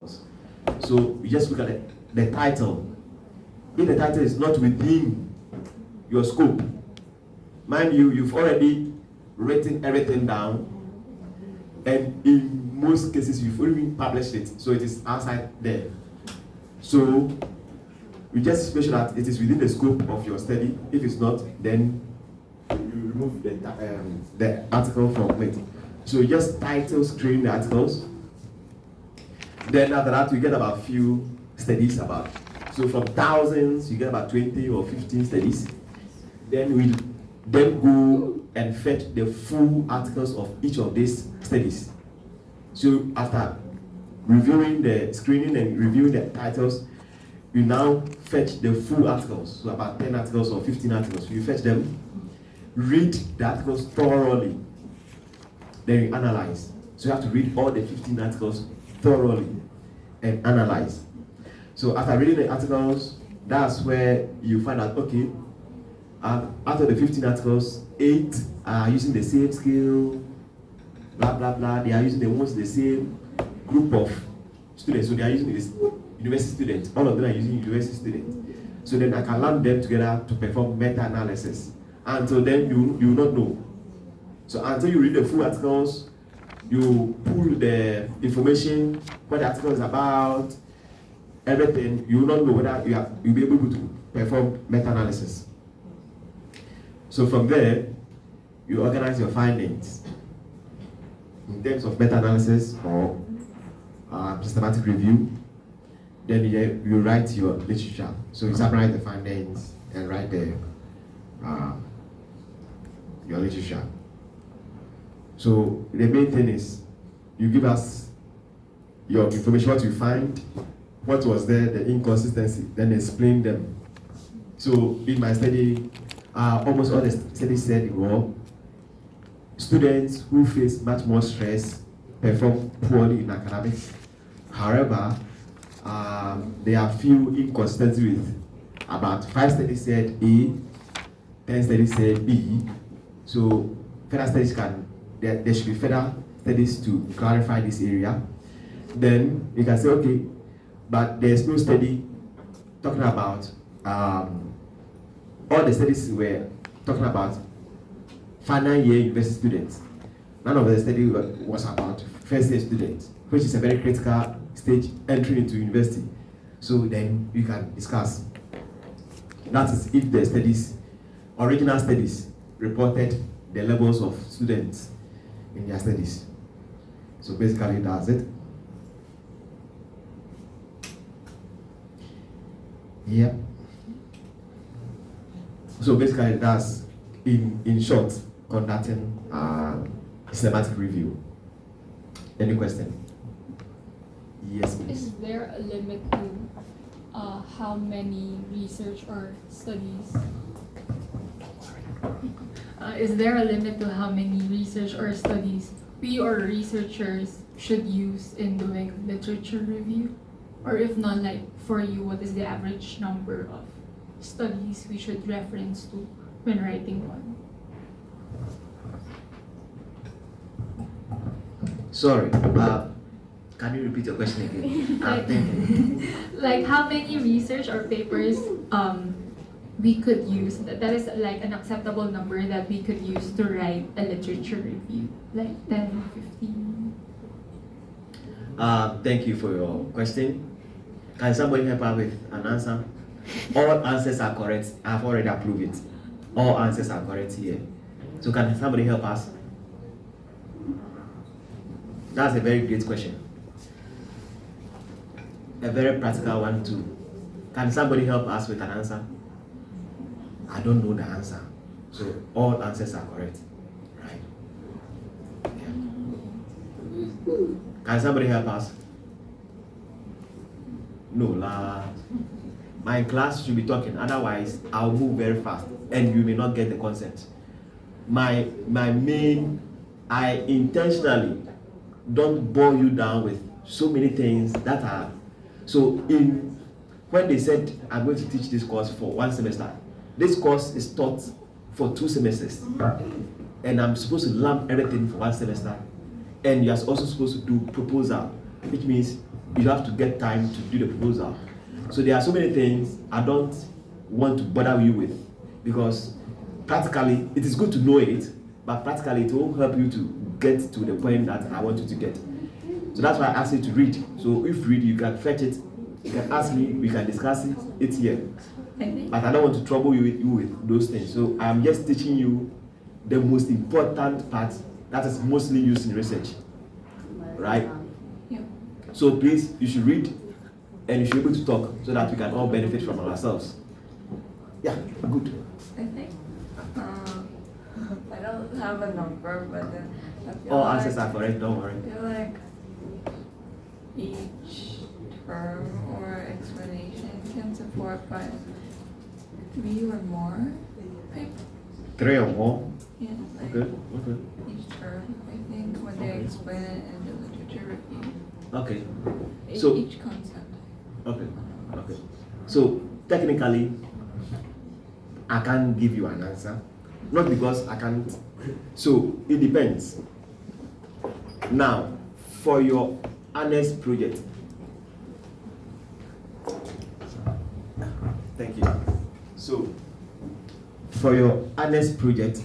So you just look at the title. If the title is not within your scope, mind you, you've already written everything down, and in most cases you've already published it, so it is outside there. So you just make sure that it is within the scope of your study. If it's not, then you remove the article from it. So you just title screen the articles. Then after that, you get about few studies about. So from thousands, you get about 20 or 15 studies. Then we go and fetch the full articles of each of these studies. So after reviewing the screening and reviewing the titles, you now fetch the full articles. So about 10 articles or 15 articles. You fetch them, read the articles thoroughly, then you analyze. So you have to read all the 15 articles thoroughly and analyze. So after reading the articles, that's where you find out, okay, out of the 15 articles, 8 are using the same skill, blah, blah, blah. They are using the same group of students. So they are using this university students. All of them are using university students. So then I can lump them together to perform meta-analysis. Until then, you will not know. So until you read the full articles, you pull the information, what the article is about, everything, you will not know whether you'll be able to perform meta-analysis. So from there, you organize your findings in terms of meta-analysis or systematic review. Then you write your literature. So you summarize the findings and write your literature. So the main thing is you give us your information, what you find, what was there, the inconsistency, then explain them. So in my study, almost all the studies said, well, students who face much more stress perform poorly in academics. However, there are few inconsistencies with about 5 studies said A, 10 studies said B. So further studies there should be further studies to clarify this area. Then you can say, okay, but there's no study talking about, all the studies were talking about final year university students. None of the study was about first year students, which is a very critical stage entry into university. So then you can discuss. That is if the studies, original studies, reported the levels of students in their studies. So basically that's it. Yeah. So basically that's in short conducting systematic review. Any question? Yes, please. Is there a limit to how many research or studies? Is there a limit to how many research or studies we or researchers should use in doing literature review? Or if not, like for you, what is the average number of studies we should reference to when writing one? Sorry, can you repeat your question again? Like how many research or papers we could use, that is like an acceptable number that we could use to write a literature review, like 10, 15? Thank you for your question. Can somebody help us with an answer? All answers are correct. I've already approved it. All answers are correct here. So can somebody help us? That's a very great question. A very practical one too. Can somebody help us with an answer? I don't know the answer. So all answers are correct. Right? Yeah. Can somebody help us? No, my class should be talking, otherwise I'll move very fast and you may not get the concept. My main, I intentionally don't bore you down with so many things that are, so when they said I'm going to teach this course for 1 semester, this course is taught for 2 semesters, and I'm supposed to lump everything for 1 semester, and you're also supposed to do proposal, which means you have to get time to do the proposal. So there are so many things I don't want to bother you with, because practically it is good to know it, but practically it won't help you to get to the point that I want you to get. So that's why I asked you to read. So if you read, you can fetch it, you can ask me, we can discuss it here. But I don't want to trouble you with those things. So I'm just teaching you the most important part that is mostly used in research. Right? Yeah. So please, you should read and you should be able to talk so that we can all benefit from ourselves. Yeah, good. I think I don't have a number, but then I feel All like, answers are correct, don't worry. I feel like each term or explanation can support by 3 or more papers. 3 or more? Yeah, like Okay. each term, I think, when they Okay. explain it in the literature review. Okay. So Each concept. okay. So technically, I can't give you an answer. Not because I can't. So it depends. Now, for your honest project. Thank you. So, for your honest project,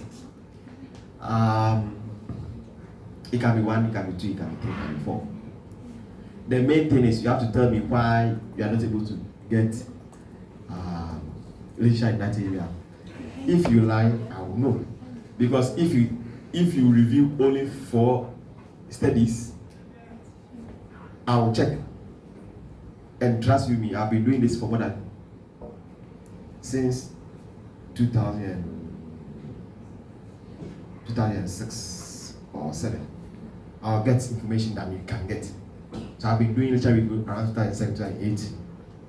it can be 1, it can be 2, it can be 3, it can be 4. The main thing is you have to tell me why you are not able to get literature in that area. If you lie, I will know. Because if you review only 4 studies, I will check. And trust you me, I've been doing this for more than since 2006 or 7. I'll get information that you can get. So I've been doing literature review around 2007, 2008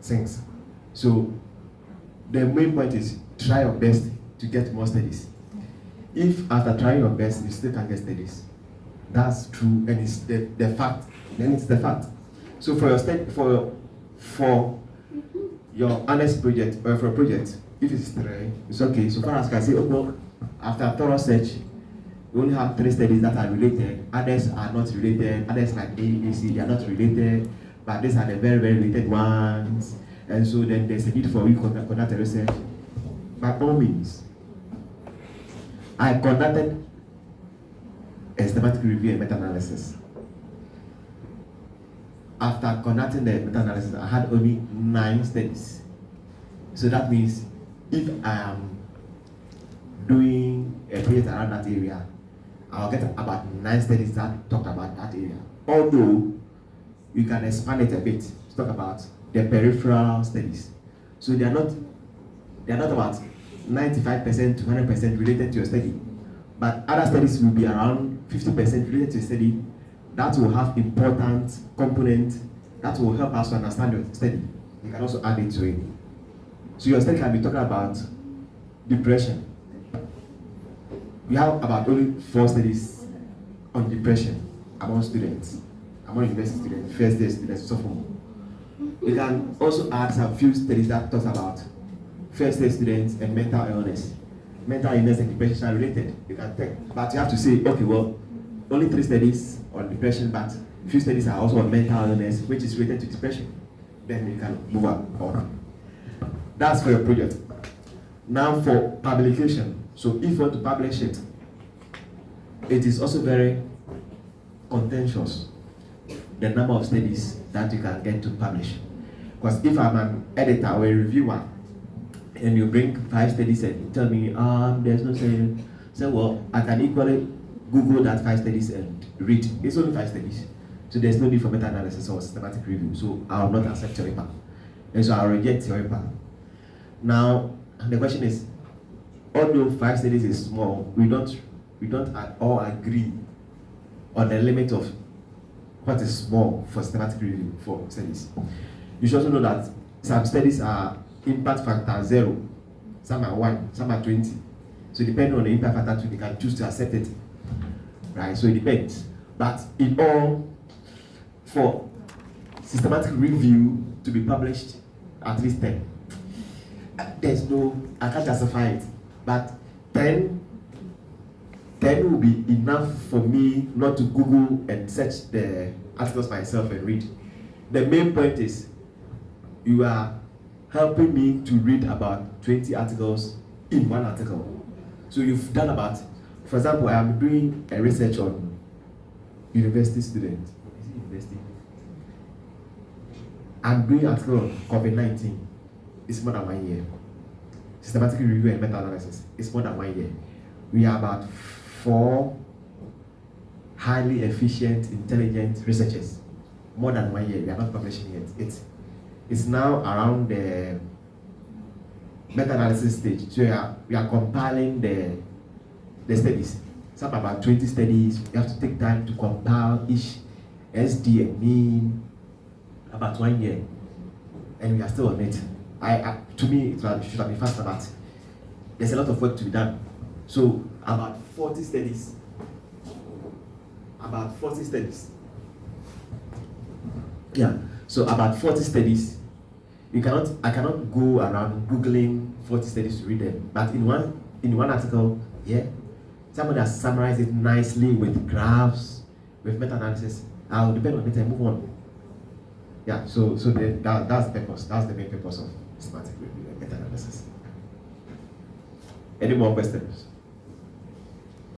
things. So the main point is try your best to get more studies. If after trying your best you still can't get studies, that's true and it's the fact. Then it's the fact. So for your honest project or for a project, if it's 3, it's okay. So far as I can say, oh well, after thorough search, we only have 3 studies that are related. Others are not related. Others like A, B, C, they are not related. But these are the very, very related ones. And so then there's a need for you to conduct a research. By all means, I conducted a systematic review and meta-analysis. After conducting the meta-analysis, I had only 9 studies. So that means if I am doing a project around that area, I'll get about 9 studies that talk about that area. Although you can expand it a bit to talk about the peripheral studies. So they are not about 95% to 100% related to your study, but other studies will be around 50% related to your study. That will have important components that will help us to understand your study. You can also add it to it. So your study can be talking about depression. We have about only 4 studies on depression among students, among university students, first year students, sophomore. You can also add some few studies that talks about first year students and mental illness. Mental illness and depression are related. You can take, but you have to say, okay, well, only 3 studies on depression, but few studies are also on mental illness, which is related to depression. Then you can move on. That's for your project. Now for publication. So if you want to publish it, it is also very contentious, the number of studies that you can get to publish. Because if I'm an editor or a reviewer, and you bring 5 studies and you tell me, there's no study, say, well, I can equally Google that 5 studies and read. It's only 5 studies. So there's no need for meta-analysis or systematic review. So I will not accept your paper. And so I'll reject your paper. Now, the question is, although 5 studies is small, we don't at all agree on the limit of what is small for systematic review for studies. You should also know that some studies are impact factor 0, some are 1, some are 20. So depending on the impact factor 2, they can choose to accept it. Right? So it depends. But in all, for systematic review to be published, at least 10. I can't justify it, but 10 will be enough for me not to Google and search the articles myself and read. the main point is you are helping me to read about 20 articles in one article. So you've done about, for example, I am doing a research on university students. Is it university? I'm doing an article on COVID-19. It's more than 1 year. Systematic review and meta-analysis. It's more than 1 year. We are about 4 highly efficient, intelligent researchers. More than 1 year. We are not publishing yet. It's now around the meta-analysis stage. So we are compiling the studies. Some about 20 studies. You have to take time to compile each SD and mean. About 1 year. And we are still on it. To me, it should have been faster, but there's a lot of work to be done. So about 40 studies. Yeah. So about 40 studies. I cannot go around Googling 40 studies to read them. But in one article, yeah, somebody has summarized it nicely with graphs, with meta-analysis. I'll depend on it and move on. Yeah, so that's the purpose. That's the main purpose of systematic review and meta-analysis. Any more questions?